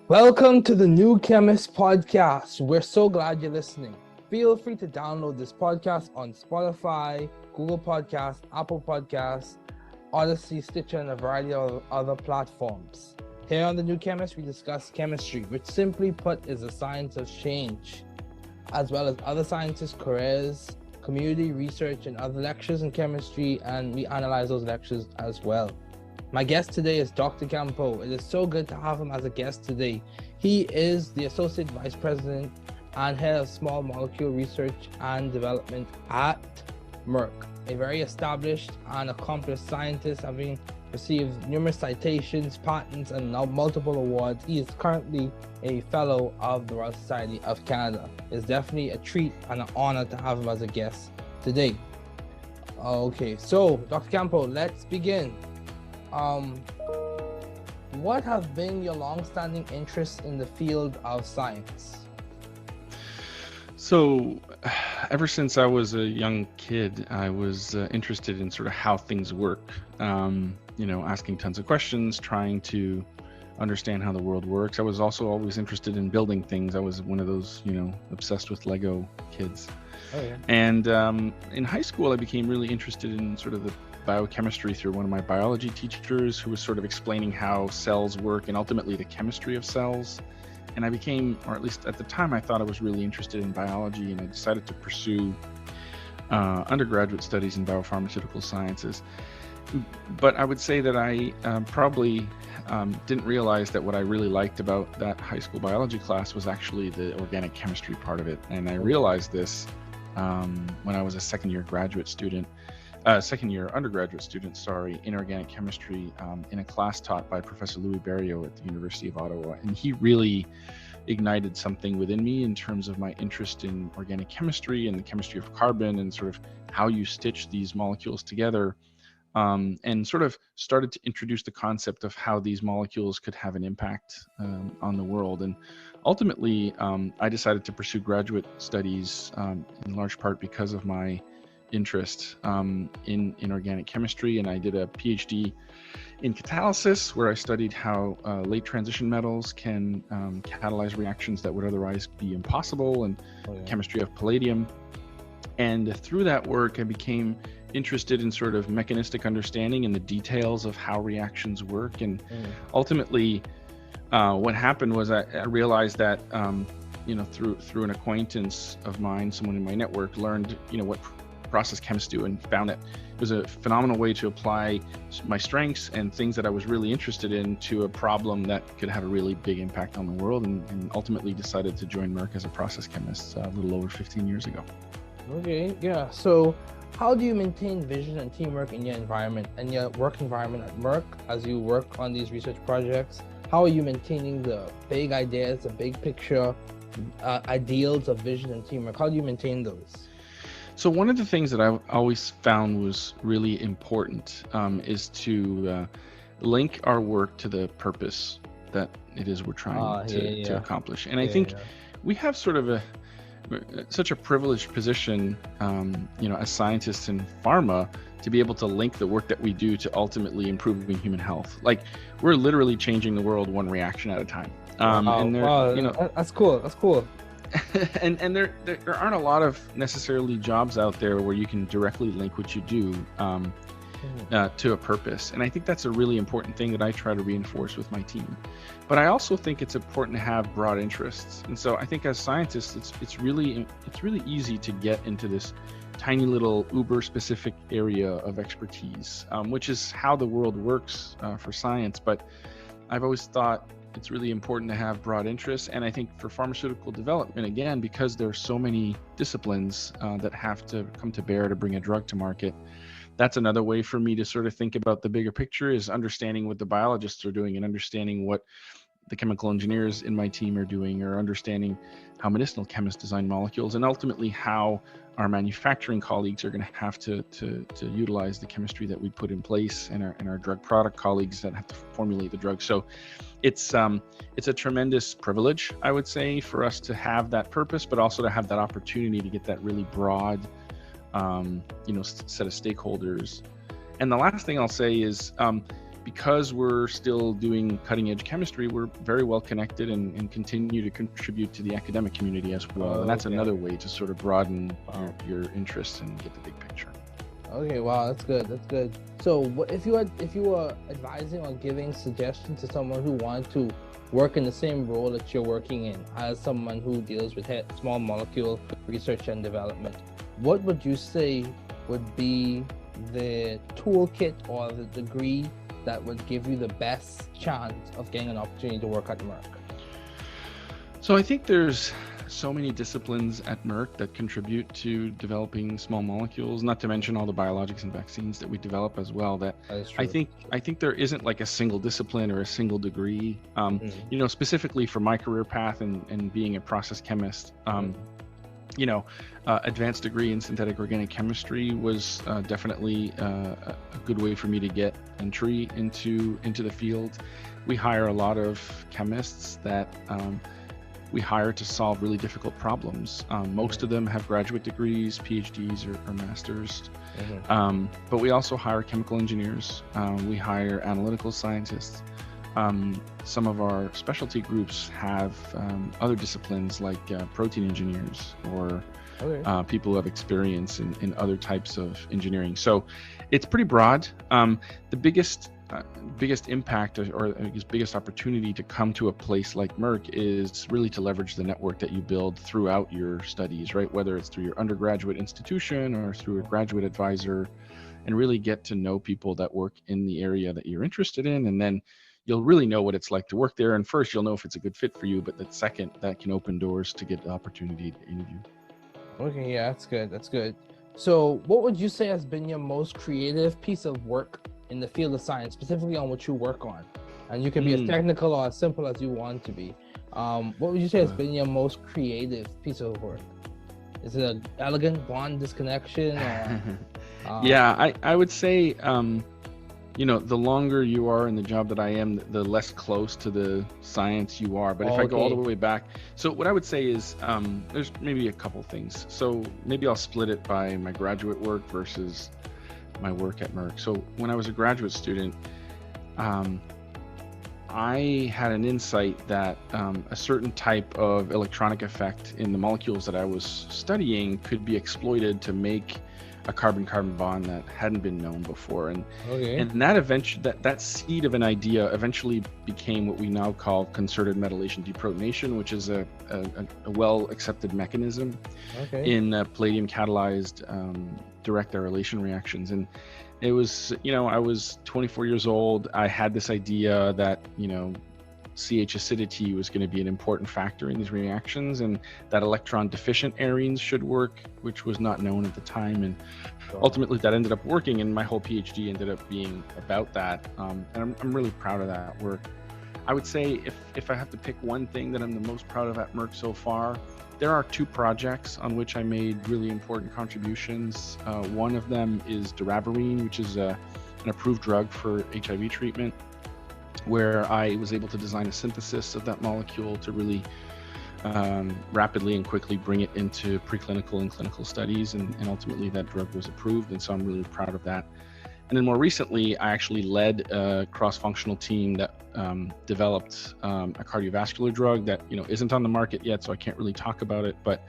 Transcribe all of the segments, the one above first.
Welcome to the New Chemist podcast. We're so glad you're listening. Feel free to download this podcast on Spotify, Google Podcasts, Apple Podcasts, Odyssey, Stitcher, and a variety of other platforms. Here on the New Chemist, we discuss chemistry, which simply put is a science of change, as well as other scientists' careers, community research, and other lectures in chemistry, and we analyze those lectures as well. My guest today is Dr. Campeau. It is so good to have him as a guest today. He is the Associate Vice President and Head of Small Molecule Research and Development at Merck, a very established and accomplished scientist, having received numerous citations, patents, and now multiple awards. He is currently a Fellow of the Royal Society of Canada. It's definitely a treat and an honor to have him as a guest today. Okay, so Dr. Campeau, let's begin. What have been your long-standing interests in the field of science? So, ever since I was a young kid, I was interested in sort of how things work. Asking tons of questions, trying to understand how the world works. I was also always interested in building things. I was one of those, obsessed with Lego kids. Oh, yeah. And in high school, I became really interested in sort of the biochemistry through one of my biology teachers who was sort of explaining how cells work and ultimately the chemistry of cells. And I became, or at least at the time, I thought I was really interested in biology, and I decided to pursue undergraduate studies in biopharmaceutical sciences. But I would say that I probably didn't realize that what I really liked about that high school biology class was actually the organic chemistry part of it. And I realized this when I was a second year undergraduate student, in organic chemistry in a class taught by Professor Louis Berriot at the University of Ottawa. And he really ignited something within me in terms of my interest in organic chemistry and the chemistry of carbon and sort of how you stitch these molecules together, and sort of started to introduce the concept of how these molecules could have an impact on the world. And ultimately, I decided to pursue graduate studies in large part because of my interest in organic chemistry, and I did a Ph.D. in catalysis, where I studied how late transition metals can catalyze reactions that would otherwise be impossible, and chemistry of palladium. And through that work, I became interested in sort of mechanistic understanding and the details of how reactions work. And ultimately, what happened was I realized that through an acquaintance of mine, someone in my network learned what process chemists do, and found that it was a phenomenal way to apply my strengths and things that I was really interested in to a problem that could have a really big impact on the world, and ultimately decided to join Merck as a process chemist a little over 15 years ago. Okay, yeah. So how do you maintain vision and teamwork in your environment and your work environment at Merck as you work on these research projects? How are you maintaining the big ideas, the big picture, ideals of vision and teamwork? How do you maintain those? So one of the things that I've always found was really important is to link our work to the purpose that it is we're trying to accomplish. And I think we have sort of such a privileged position, as scientists in pharma, to be able to link the work that we do to ultimately improving human health. Like, we're literally changing the world one reaction at a time. That's cool. That's cool. and there aren't a lot of necessarily jobs out there where you can directly link what you do to a purpose. And I think that's a really important thing that I try to reinforce with my team. But I also think it's important to have broad interests. And so I think as scientists, it's really easy to get into this tiny little uber specific area of expertise, which is how the world works for science. But I've always thought it's really important to have broad interests. And I think for pharmaceutical development, again, because there are so many disciplines that have to come to bear to bring a drug to market, that's another way for me to sort of think about the bigger picture, is understanding what the biologists are doing and understanding what the chemical engineers in my team are doing, or understanding how medicinal chemists design molecules, and ultimately how our manufacturing colleagues are going to have to utilize the chemistry that we put in place, and our drug product colleagues that have to formulate the drug. So it's a tremendous privilege, I would say, for us to have that purpose, but also to have that opportunity to get that really broad set of stakeholders. And the last thing I'll say is because we're still doing cutting edge chemistry, we're very well connected and continue to contribute to the academic community as well. And that's another way to sort of broaden your interests and get the big picture. Okay, wow, that's good. That's good. So if you were advising or giving suggestions to someone who wanted to work in the same role that you're working in as someone who deals with small molecule research and development, what would you say would be the toolkit or the degree that would give you the best chance of getting an opportunity to work at Merck? So I think there's so many disciplines at Merck that contribute to developing small molecules, not to mention all the biologics and vaccines that we develop as well, that I think there isn't like a single discipline or a single degree. You know, specifically for my career path and being a process chemist, you know, advanced degree in synthetic organic chemistry was definitely a good way for me to get entry into the field. We hire a lot of chemists that we hire to solve really difficult problems. Most of them have graduate degrees, Ph.D.s or masters, but we also hire chemical engineers. We hire analytical scientists. Some of our specialty groups have other disciplines like protein engineers or people who have experience in other types of engineering. So it's pretty broad. The biggest impact or I guess biggest opportunity to come to a place like Merck is really to leverage the network that you build throughout your studies, right? Whether it's through your undergraduate institution or through a graduate advisor, and really get to know people that work in the area that you're interested in, and then you'll really know what it's like to work there. And first, you'll know if it's a good fit for you, but then second, that can open doors to get the opportunity to interview. Okay, yeah, that's good. That's good. So what would you say has been your most creative piece of work in the field of science, specifically on what you work on? And you can be as technical or as simple as you want to be. What would you say has been your most creative piece of work? Is it an elegant bond disconnection? Or, yeah, I would say, you know, the longer you are in the job that I am, the less close to the science you are. But if I go all the way back, so what I would say is there's maybe a couple things. So maybe I'll split it by my graduate work versus my work at Merck. So when I was a graduate student, I had an insight that a certain type of electronic effect in the molecules that I was studying could be exploited to make a carbon-carbon bond that hadn't been known before, and that seed of an idea eventually became what we now call concerted metallation deprotonation, which is a well-accepted mechanism in palladium catalyzed direct arylation reactions. And it was, you know, I was 24 years old. I had this idea that, you know, CH acidity was going to be an important factor in these reactions, and that electron deficient arenes should work, which was not known at the time. And ultimately that ended up working, and my whole PhD ended up being about that. And I'm really proud of that work. I would say if I have to pick one thing that I'm the most proud of at Merck so far, there are two projects on which I made really important contributions. One of them is Doravirine, which is an approved drug for HIV treatment, where I was able to design a synthesis of that molecule to really rapidly and quickly bring it into preclinical and clinical studies, and ultimately that drug was approved, and so I'm really proud of that. And then more recently, I actually led a cross-functional team that developed a cardiovascular drug that, you know, isn't on the market yet, so I can't really talk about it, but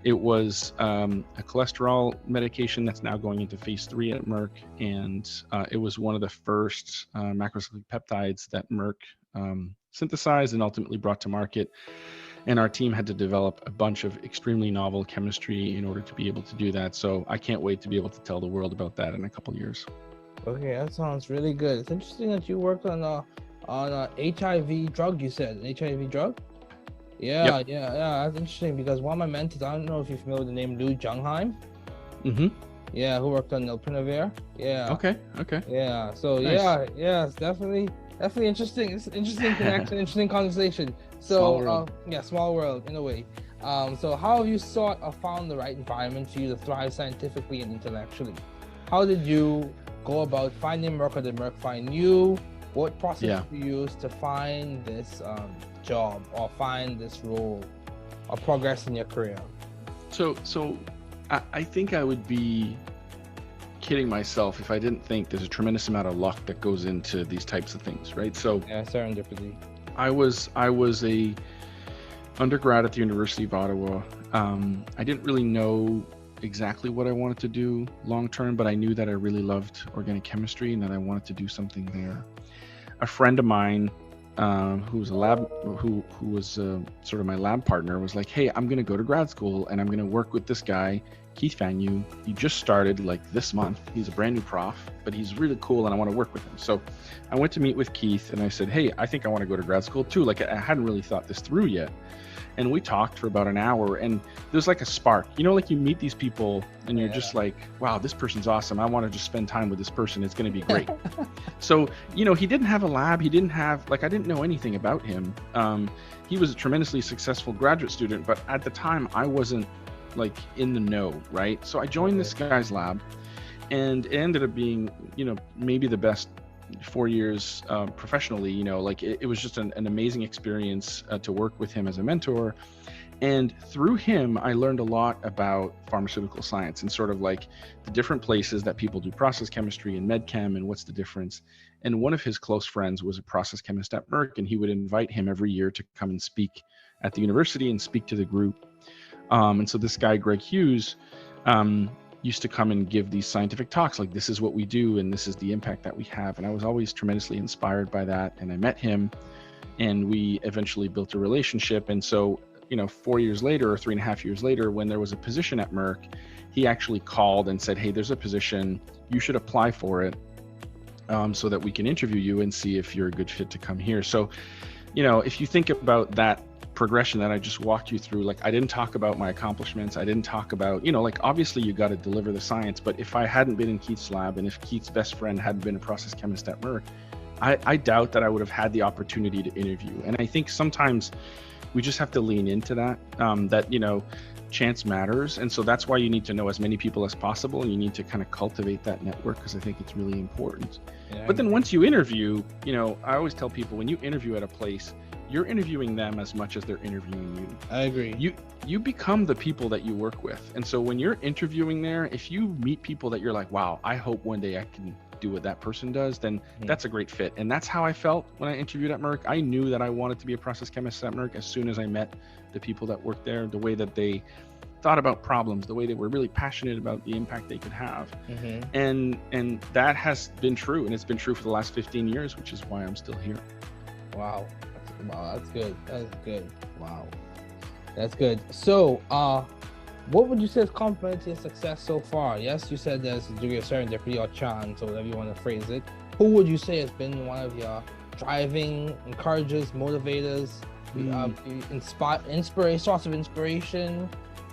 it was a cholesterol medication that's now going into phase 3 at Merck, and it was one of the first macrocyclic peptides that Merck synthesized and ultimately brought to market. And our team had to develop a bunch of extremely novel chemistry in order to be able to do that. So I can't wait to be able to tell the world about that in a couple of years. Okay, that sounds really good. It's interesting that you worked on a HIV drug. You said an HIV drug. Yeah, yeah. That's interesting because one of my mentors, I don't know if you're familiar with the name Lou Jungheim. Yeah, who worked on Molnupiravir. Yeah. Okay. Yeah. So nice. Yeah, it's definitely interesting. It's interesting connection, interesting conversation. So small world in a way. So how have you sought or found the right environment for you to thrive scientifically and intellectually? How did you go about finding Merck, or did Merck find you? What process did you use to find this job or find this role or progress in your career? So I think I would be kidding myself if I didn't think there's a tremendous amount of luck that goes into these types of things, right? So Yeah, serendipity. I was a undergrad at the University of Ottawa. I didn't really know exactly what I wanted to do long term, but I knew that I really loved organic chemistry and that I wanted to do something there. A friend of mine who was sort of my lab partner was like, hey, I'm going to go to grad school and I'm going to work with this guy, Keith Fagnou. He just started like this month. He's a brand new prof, but he's really cool and I want to work with him. So I went to meet with Keith and I said, hey, I think I want to go to grad school too. Like I hadn't really thought this through yet. And we talked for about an hour and there's like a spark, like you meet these people and you're just like, wow, this person's awesome. I want to just spend time with this person. It's going to be great. So, he didn't have a lab. He didn't have, I didn't know anything about him. He was a tremendously successful graduate student, but at the time I wasn't like in the know, right? So I joined this guy's lab and it ended up being, maybe the best 4 years professionally. It was just an amazing experience to work with him as a mentor. And through him, I learned a lot about pharmaceutical science and sort of like the different places that people do process chemistry and med chem and what's the difference. And one of his close friends was a process chemist at Merck, and he would invite him every year to come and speak at the university and speak to the group. And so this guy, Greg Hughes, used to come and give these scientific talks like, this is what we do and this is the impact that we have. And I was always tremendously inspired by that. And I met him and we eventually built a relationship. And so, 4 years later or 3.5 years later, when there was a position at Merck, he actually called and said, hey, there's a position, you should apply for it so that we can interview you and see if you're a good fit to come here. So, if you think about that progression that I just walked you through, like I didn't talk about my accomplishments. I didn't talk about, obviously you got to deliver the science, but if I hadn't been in Keith's lab and if Keith's best friend hadn't been a process chemist at Merck, I doubt that I would have had the opportunity to interview. And I think sometimes we just have to lean into that, chance matters. And so that's why you need to know as many people as possible. And you need to kind of cultivate that network because I think it's really important. Yeah, but then once you interview, I always tell people when you interview at a place, you're interviewing them as much as they're interviewing you. I agree. You become the people that you work with. And so when you're interviewing there, if you meet people that you're like, wow, I hope one day I can do what that person does, then that's a great fit. And that's how I felt when I interviewed at Merck. I knew that I wanted to be a process chemist at Merck as soon as I met the people that worked there, the way that they thought about problems, the way they were really passionate about the impact they could have. And that has been true. And it's been true for the last 15 years, which is why I'm still here. Wow, that's good. That's good. Wow, that's good. So, what would you say is complemented to your success so far? Yes, you said there's a degree of serendipity or chance, or whatever you want to phrase it. Who would you say has been one of your driving, encouragers, motivators, source of inspiration?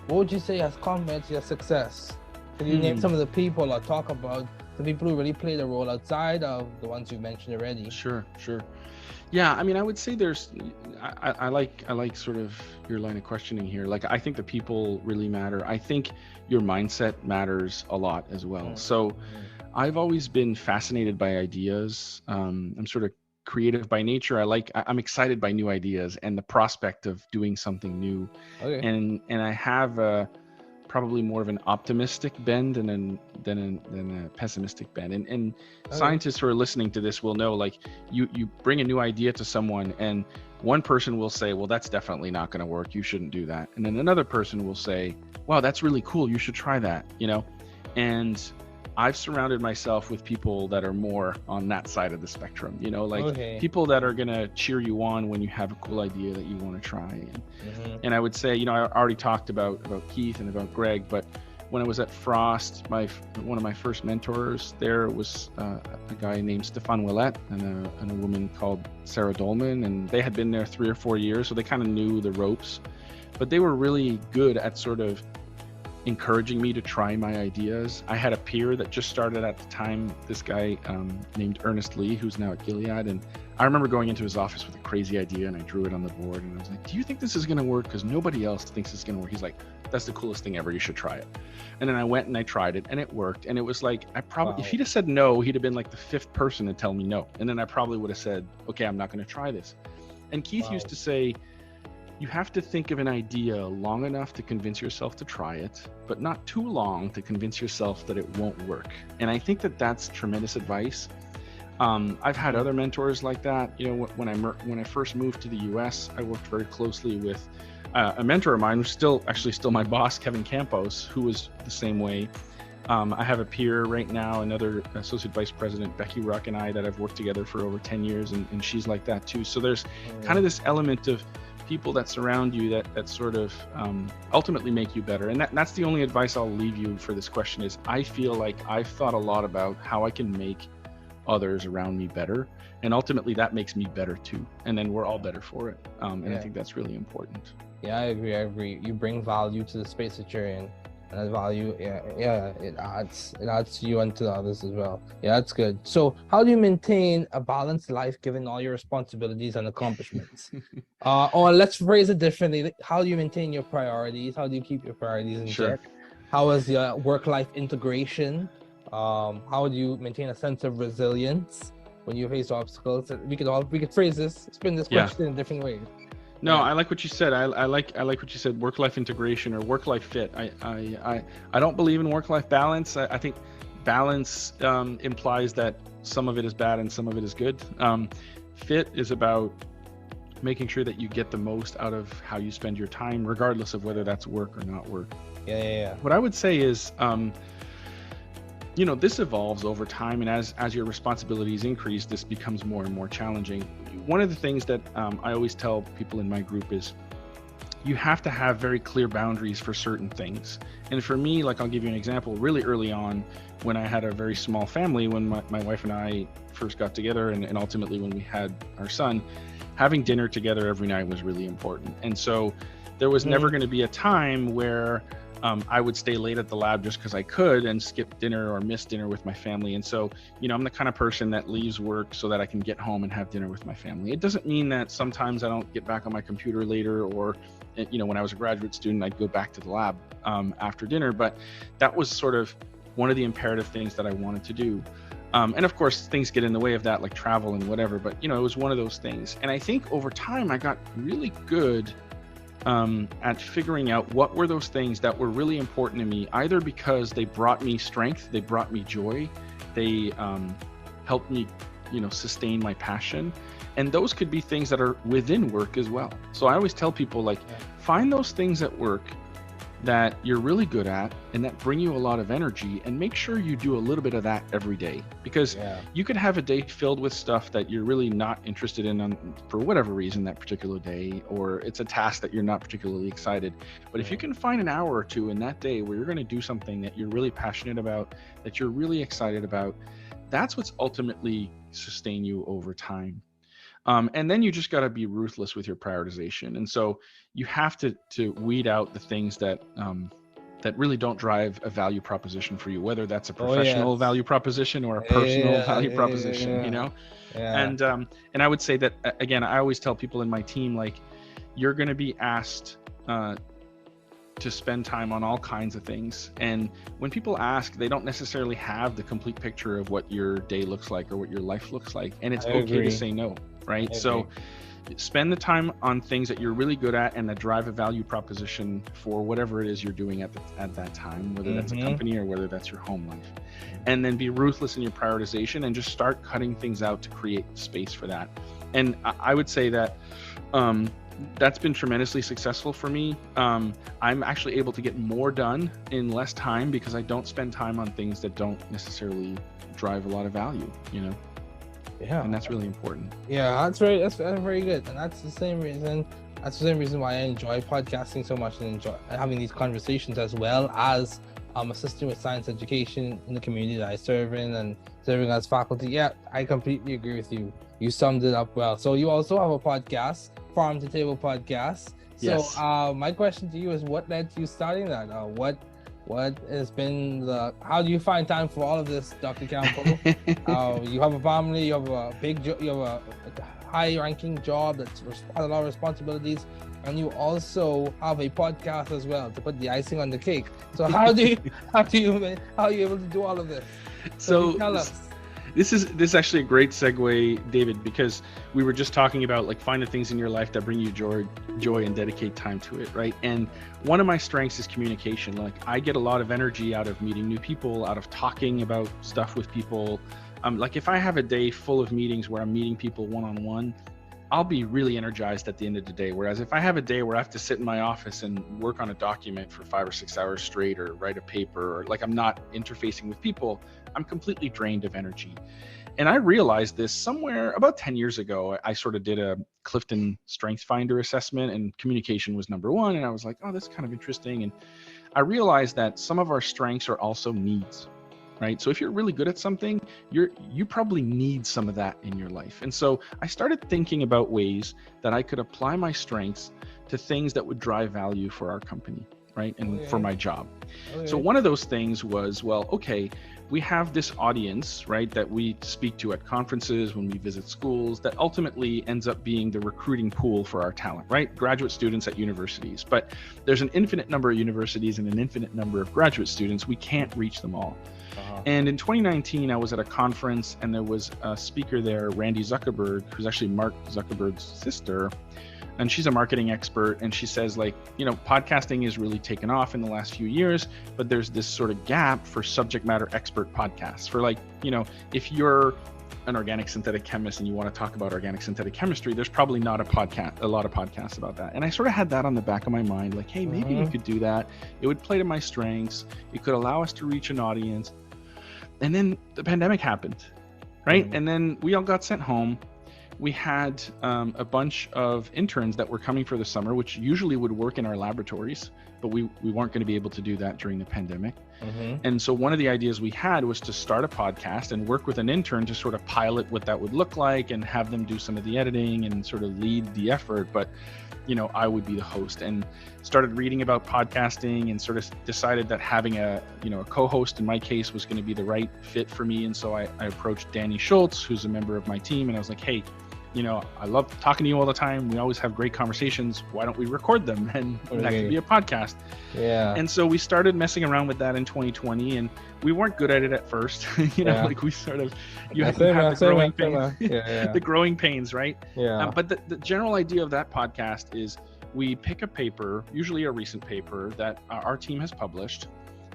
What would you say has complemented your success? Can you name some of the people or talk about the people who really played a role outside of the ones you mentioned already? Sure. Yeah, I mean, I would say I like sort of your line of questioning here. Like, I think the people really matter. I think your mindset matters a lot as well. So I've always been fascinated by ideas. I'm sort of creative by nature. I'm excited by new ideas and the prospect of doing something new. Okay. And I have probably more of an optimistic bend than a pessimistic bend. And scientists who are listening to this will know, like, you bring a new idea to someone and one person will say, well, that's definitely not going to work. You shouldn't do that. And then another person will say, wow, that's really cool. You should try that, And I've surrounded myself with people that are more on that side of the spectrum, people that are going to cheer you on when you have a cool idea that you want to try. And I would say, I already talked about Keith and about Greg, but when I was at Frost, one of my first mentors there was a guy named Stéphane Ouellette and a woman called Sarah Dolman, and they had been there 3 or 4 years, so they kind of knew the ropes, but they were really good at sort of encouraging me to try my ideas. I had a peer that just started at the time, this guy named Ernest Lee, who's now at Gilead, and I remember going into his office with a crazy idea and I drew it on the board and I was like, do you think this is going to work? Because nobody else thinks it's going to work. He's like, that's the coolest thing ever, you should try it. And then I went and I tried it and it worked, and it was like, if he'd have said no, he'd have been like the 5th person to tell me no, and then I probably would have said, okay, I'm not going to try this. And Keith used to say, you have to think of an idea long enough to convince yourself to try it, but not too long to convince yourself that it won't work. And I think that that's tremendous advice. I've had other mentors like that. You know, when I first moved to the US, I worked very closely with a mentor of mine, who's still my boss, Kevin Campeau, who was the same way. I have a peer right now, another associate vice president, Becky Ruck, and I, that I've worked together for over 10 years, and she's like that too. So there's kind of this element of people that surround you that sort of ultimately make you better. And that's the only advice I'll leave you for this question is, I feel like I've thought a lot about how I can make others around me better, and ultimately that makes me better too, and then we're all better for it. And I think that's really important. Yeah, I agree. You bring value to the space that you're in, and that value, it adds to you and to the others as well. Yeah, that's good. So how do you maintain a balanced life given all your responsibilities and accomplishments? Or let's phrase it differently. How do you maintain your priorities? How do you keep your priorities in check? How is your work-life integration? How do you maintain a sense of resilience when you face obstacles? We could phrase this, spin this question in different ways. No, I like what you said. I like what you said, work-life integration or work-life fit. I don't believe in work-life balance. I think balance implies that some of it is bad and some of it is good. Fit is about making sure that you get the most out of how you spend your time, regardless of whether that's work or not work. Yeah. What I would say is, you know, this evolves over time, and as your responsibilities increase, this becomes more and more challenging. One of the things that I always tell people in my group is you have to have very clear boundaries for certain things. And for me, like, I'll give you an example. Really early on, when I had a very small family, when my wife and I first got together, and ultimately when we had our son, having dinner together every night was really important. And so there was never going to be a time where I would stay late at the lab just because I could and skip dinner or miss dinner with my family. And so, you know, I'm the kind of person that leaves work so that I can get home and have dinner with my family. It doesn't mean that sometimes I don't get back on my computer later, or, you know, when I was a graduate student, I'd go back to the lab after dinner. But that was sort of one of the imperative things that I wanted to do. And of course, things get in the way of that, like travel and whatever. But, you know, it was one of those things. And I think over time, I got really good at figuring out what were those things that were really important to me, either because they brought me strength, they brought me joy, they helped me, you know, sustain my passion. And those could be things that are within work as well. So I always tell people, like, find those things at work that you're really good at and that bring you a lot of energy, and make sure you do a little bit of that every day, because you could have a day filled with stuff that you're really not interested in for whatever reason that particular day, or it's a task that you're not particularly excited. But if you can find an hour or two in that day where you're going to do something that you're really passionate about, that you're really excited about, that's what's ultimately sustain you over time. And then you just got to be ruthless with your prioritization. And so you have to weed out the things that that really don't drive a value proposition for you, whether that's a professional value proposition or a personal value proposition, you know? And I would say that, again, I always tell people in my team, like, you're going to be asked to spend time on all kinds of things. And when people ask, they don't necessarily have the complete picture of what your day looks like or what your life looks like. And it's okay to say no, right? So spend the time on things that you're really good at and that drive a value proposition for whatever it is you're doing at that time, whether that's a company or whether that's your home life. And then be ruthless in your prioritization and just start cutting things out to create space for that. And I would say that that's been tremendously successful for me. I'm actually able to get more done in less time because I don't spend time on things that don't necessarily drive a lot of value, you know? Yeah. And that's really important. Yeah, that's very good. And that's the same reason why I enjoy podcasting so much and enjoy having these conversations, as well as assisting with science education in the community that I serve in and serving as faculty. Yeah, I completely agree with you. You summed it up well. So you also have a podcast, Farm to Table Podcast. Yes. So my question to you is, what led to you starting that? What has been how do you find time for all of this, Dr. Campeau? You have a family, you have a high-ranking job that's a lot of responsibilities, and you also have a podcast as well to put the icing on the cake. So how are you able to do all of this? So tell us. This is actually a great segue, David, because we were just talking about like find the things in your life that bring you joy and dedicate time to it, right? And one of my strengths is communication. Like I get a lot of energy out of meeting new people, out of talking about stuff with people. Like if I have a day full of meetings where I'm meeting people one-on-one, I'll be really energized at the end of the day. Whereas if I have a day where I have to sit in my office and work on a document for 5 or 6 hours straight, or write a paper, or like I'm not interfacing with people, I'm completely drained of energy. And I realized this somewhere about 10 years ago. I sort of did a Clifton Strength Finder assessment, and communication was number one. And I was like, oh, that's kind of interesting. And I realized that some of our strengths are also needs. Right? So if you're really good at something, you probably need some of that in your life. And so I started thinking about ways that I could apply my strengths to things that would drive value for our company, right? And for my job. So one of those things was, well, okay, we have this audience, right, that we speak to at conferences, when we visit schools, that ultimately ends up being the recruiting pool for our talent, right? Graduate students at universities. But there's an infinite number of universities and an infinite number of graduate students. We can't reach them all. And in 2019, I was at a conference, and there was a speaker there, Randy Zuckerberg, who's actually Mark Zuckerberg's sister, and she's a marketing expert. And she says, like, you know, podcasting is really taken off in the last few years, but there's this sort of gap for subject matter expert podcasts. For like, you know, if you're an organic synthetic chemist and you want to talk about organic synthetic chemistry, there's probably not a lot of podcasts about that. And I sort of had that on the back of my mind, like, hey, maybe we could do that. It would play to my strengths. It could allow us to reach an audience. And then the pandemic happened, right? And then we all got sent home. We had a bunch of interns that were coming for the summer, which usually would work in our laboratories, but we weren't going to be able to do that during the pandemic. And so one of the ideas we had was to start a podcast and work with an intern to sort of pilot what that would look like and have them do some of the editing and sort of lead the effort. But, you know, I would be the host, and started reading about podcasting and sort of decided that having a co-host in my case was going to be the right fit for me. And so I approached Danny Schultz, who's a member of my team, and I was like, hey, you know, I love talking to you all the time. We always have great conversations. Why don't we record them? And that could be a podcast. Yeah. And so we started messing around with that in 2020, and we weren't good at it at first. Like we sort of, have the growing pains. The growing pains, right? Yeah. But the general idea of that podcast is we pick a paper, usually a recent paper that our team has published,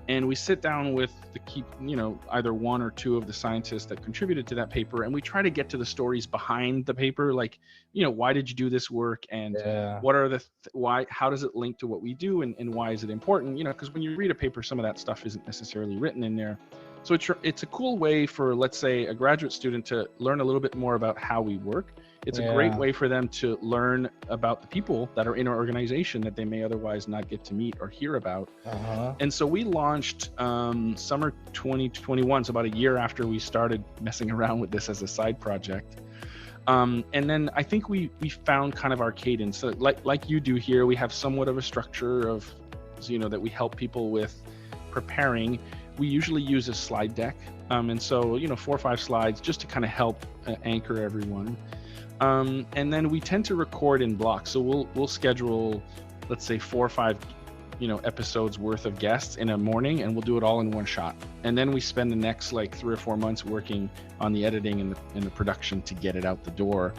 and we sit down with the key, you know, either one or two of the scientists that contributed to that paper, and we try to get to the stories behind the paper, like, you know, why did you do this work, and what are how does it link to what we do, and why is it important? You know, because when you read a paper, some of that stuff isn't necessarily written in there. So it's a cool way for, let's say, a graduate student to learn a little bit more about how we work. It's a great way for them to learn about the people that are in our organization that they may otherwise not get to meet or hear about. And so we launched summer 2021, so about a year after we started messing around with this as a side project. And then I think we found kind of our cadence. So like you do here, we have somewhat of a structure of, you know, that we help people with preparing. We usually use a slide deck. And so, you know, 4 or 5 slides just to kind of help anchor everyone. And then we tend to record in blocks. So we'll schedule, let's say 4 or 5, you know, episodes worth of guests in a morning, and we'll do it all in one shot. And then we spend the next like 3 or 4 months working on the editing and the production to get it out the door.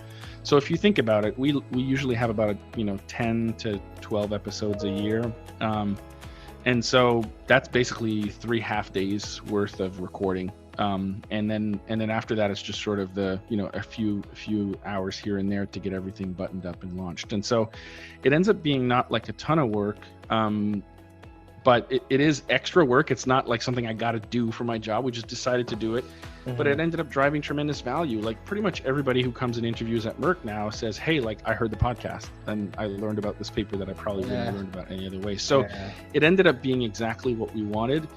So if you think about it, we usually have about 10 to 12 episodes a year. And so that's basically 3 half days worth of recording. And then after that, it's just sort of the, you know, a few hours here and there to get everything buttoned up and launched. And so it ends up being not like a ton of work, but it is extra work. It's not like something I got to do for my job. We just decided to do it, but it ended up driving tremendous value. Like pretty much everybody who comes and interviews at Merck now says, hey, like I heard the podcast and I learned about this paper that I probably wouldn't have learned about any other way. So it ended up being exactly what we wanted.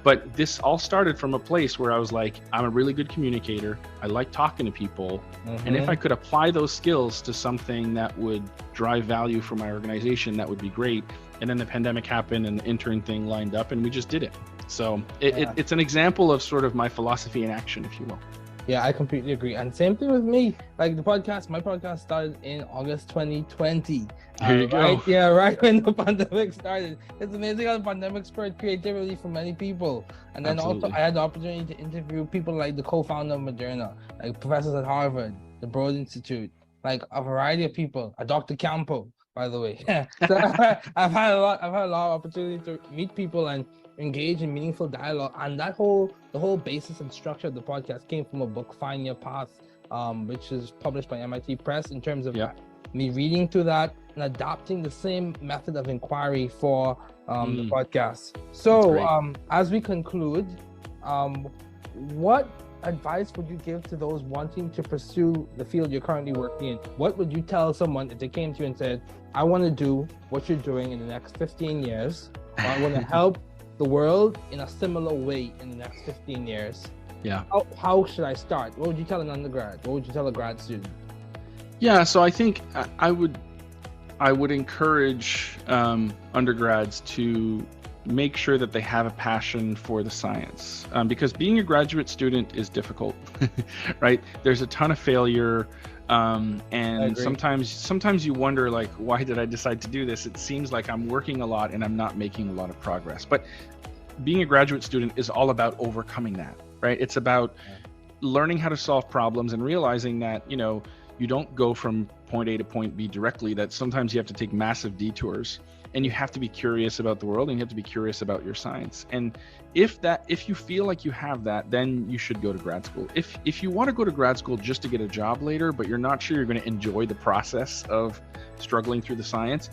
But this all started from a place where I was like, I'm a really good communicator. I like talking to people. And if I could apply those skills to something that would drive value for my organization, that would be great. And then the pandemic happened and the intern thing lined up and we just did it. So it's an example of sort of my philosophy in action, if you will. Yeah, I completely agree. And same thing with me. Like my podcast started in August 2020. There you Right? go. Yeah, right when the pandemic started. It's amazing how the pandemic spurred creativity for many people. And then also Absolutely. I had the opportunity to interview people like the co-founder of Moderna, like professors at Harvard, the Broad Institute, like a variety of people, a Dr. Campeau, by the way. So I've had a lot of opportunity to meet people and engage in meaningful dialogue, and the whole basis and structure of the podcast came from a book, Find Your Path, which is published by MIT Press, in terms of me reading through that and adopting the same method of inquiry for the podcast. So as we conclude, what advice would you give to those wanting to pursue the field you're currently working in? What would you tell someone if they came to you and said, I want to do what you're doing in the next 15 years, or I want to help the world in a similar way in the next 15 years? Yeah. How should I start? What would you tell an undergrad? What would you tell a grad student? Yeah, so I think I would encourage undergrads to make sure that they have a passion for the science, because being a graduate student is difficult, right? There's a ton of failure. And sometimes you wonder, like, why did I decide to do this? It seems like I'm working a lot and I'm not making a lot of progress. But being a graduate student is all about overcoming that, right? It's about learning how to solve problems and realizing that, you don't go from point A to point B directly, that sometimes you have to take massive detours, and you have to be curious about the world, and you have to be curious about your science. And if you feel like you have that, then you should go to grad school. If you want to go to grad school just to get a job later, but you're not sure you're going to enjoy the process of struggling through the science,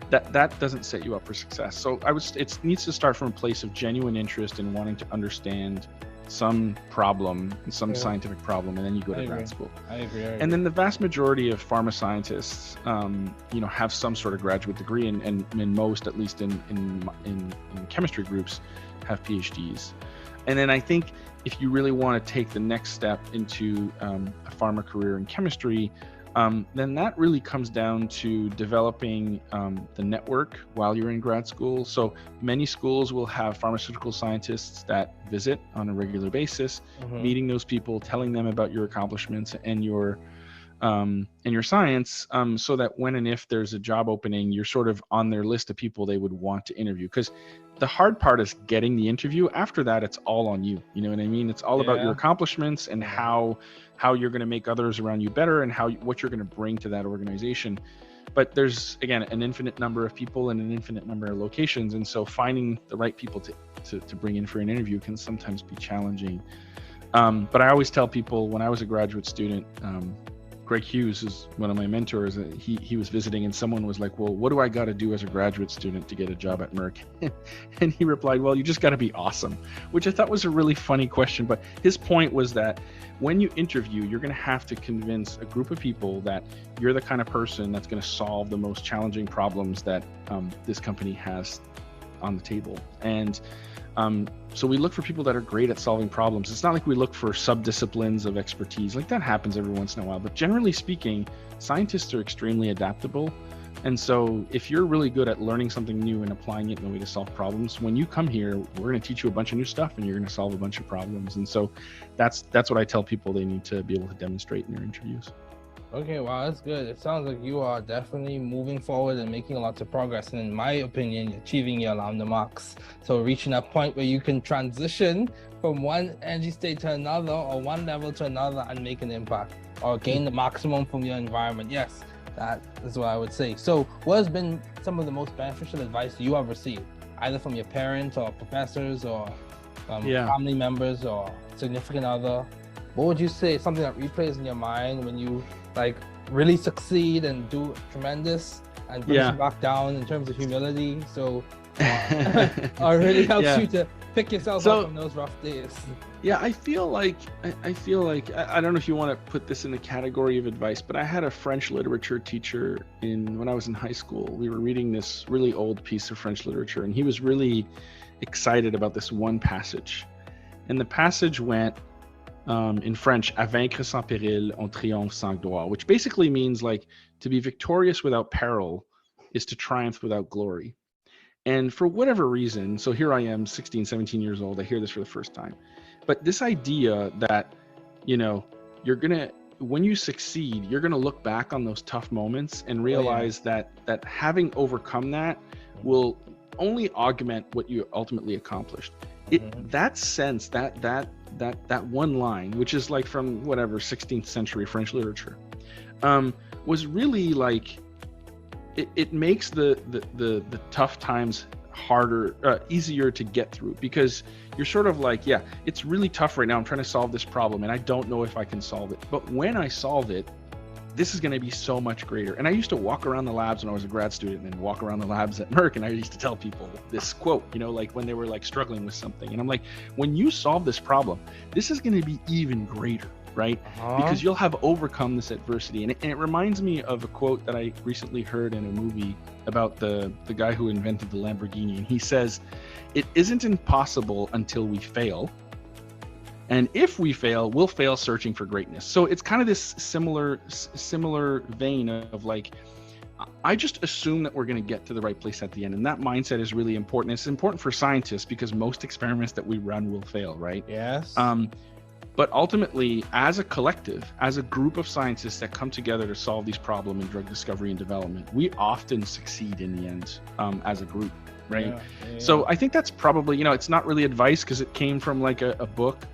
that doesn't set you up for success. So it needs to start from a place of genuine interest in wanting to understand some problem, some scientific problem, and then you go to grad school. I agree. And then the vast majority of pharma scientists, have some sort of graduate degree, and most, at least in chemistry groups, have PhDs. And then I think if you really want to take the next step into a pharma career in chemistry, then that really comes down to developing the network while you're in grad school. So many schools will have pharmaceutical scientists that visit on a regular basis, meeting those people, telling them about your accomplishments and your science, so that when and if there's a job opening, you're sort of on their list of people they would want to interview. Because the hard part is getting the interview. After that, it's all on you. You know what I mean? It's all about your accomplishments and how you're going to make others around you better, and what you're going to bring to that organization. But there's, again, an infinite number of people and an infinite number of locations, and so finding the right people to bring in for an interview can sometimes be challenging. But I always tell people, when I was a graduate student, Greg Hughes is one of my mentors. He was visiting, and someone was like, well, what do I got to do as a graduate student to get a job at Merck? And he replied, well, you just got to be awesome, which I thought was a really funny question. But his point was that when you interview, you're going to have to convince a group of people that you're the kind of person that's going to solve the most challenging problems that this company has on the table. And so we look for people that are great at solving problems. It's not like we look for subdisciplines of expertise. Like, that happens every once in a while. But generally speaking, scientists are extremely adaptable. And so if you're really good at learning something new and applying it in a way to solve problems, when you come here, we're going to teach you a bunch of new stuff and you're going to solve a bunch of problems. And so that's what I tell people they need to be able to demonstrate in their interviews. Okay, wow, that's good. It sounds like you are definitely moving forward and making lots of progress, and in my opinion, achieving your alumni marks. So reaching a point where you can transition from one energy state to another, or one level to another, and make an impact, or gain the maximum from your environment. Yes, that is what I would say. So what has been some of the most beneficial advice you have received, either from your parents or professors or family members or significant other? What would you say, something that replays in your mind when you really succeed and do tremendous and brings you back down in terms of humility? So or really helps you to pick yourself up from those rough days. Yeah, I feel like I don't know if you want to put this in the category of advice, but I had a French literature teacher when I was in high school. We were reading this really old piece of French literature, and he was really excited about this one passage. And the passage went, in French, à vaincre sans péril, on triomphe sans gloire, which basically means, like, to be victorious without peril is to triumph without glory. And for whatever reason, so here I am, 16, 17 years old, I hear this for the first time. But this idea that when you succeed, you're gonna look back on those tough moments and realize that having overcome that will only augment what you ultimately accomplished. That sense, that one line, which is like from whatever 16th century French literature, was really like it makes the tough times harder, easier to get through, because you're sort of like, yeah, it's really tough right now. I'm trying to solve this problem and I don't know if I can solve it. But when I solve it, this is going to be so much greater. And I used to walk around the labs when I was a grad student and walk around the labs at Merck, and I used to tell people this quote, like when they were like struggling with something. And I'm like, when you solve this problem, this is going to be even greater, right? Because you'll have overcome this adversity. And it reminds me of a quote that I recently heard in a movie about the guy who invented the Lamborghini. And he says, it isn't impossible until we fail. And if we fail, we'll fail searching for greatness. So it's kind of this similar vein of like, I just assume that we're going to get to the right place at the end. And that mindset is really important. It's important for scientists because most experiments that we run will fail, right? Yes. But ultimately, as a collective, as a group of scientists that come together to solve these problems in drug discovery and development, we often succeed in the end as a group, right? Yeah. So I think that's probably, it's not really advice because it came from like a book.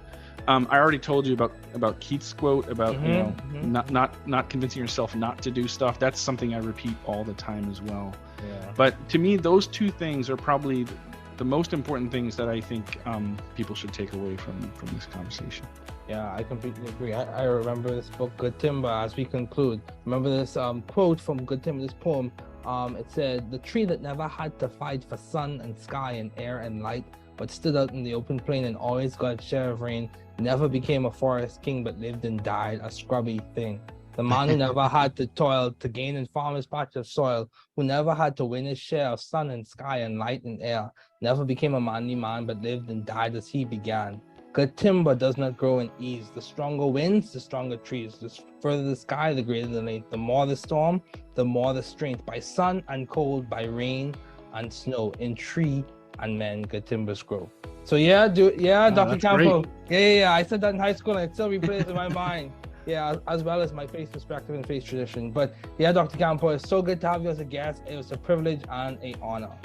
I already told you about Keith's quote about not convincing yourself not to do stuff. That's something I repeat all the time as well. Yeah. But to me, those two things are probably the most important things that I think people should take away from this conversation. Yeah, I completely agree. I remember this book, Good Timber, as we conclude. Remember this quote from Good Timber, this poem. It said, "The tree that never had to fight for sun and sky and air and light, but stood out in the open plain and always got its share of rain, never became a forest king, but lived and died a scrubby thing. The man who never had to toil to gain and farm his patch of soil, who never had to win his share of sun and sky and light and air, never became a manly man, but lived and died as he began. Good timber does not grow in ease. The stronger winds, the stronger trees. The further the sky, the greater the length. The more the storm, the more the strength. By sun and cold, by rain and snow, in tree and men, good timbers grow." So Dr. Campeau. Yeah. I said that in high school and it still replays in my mind. Yeah, as well as my faith perspective and faith tradition. But yeah, Dr. Campeau, it's so good to have you as a guest. It was a privilege and an honor.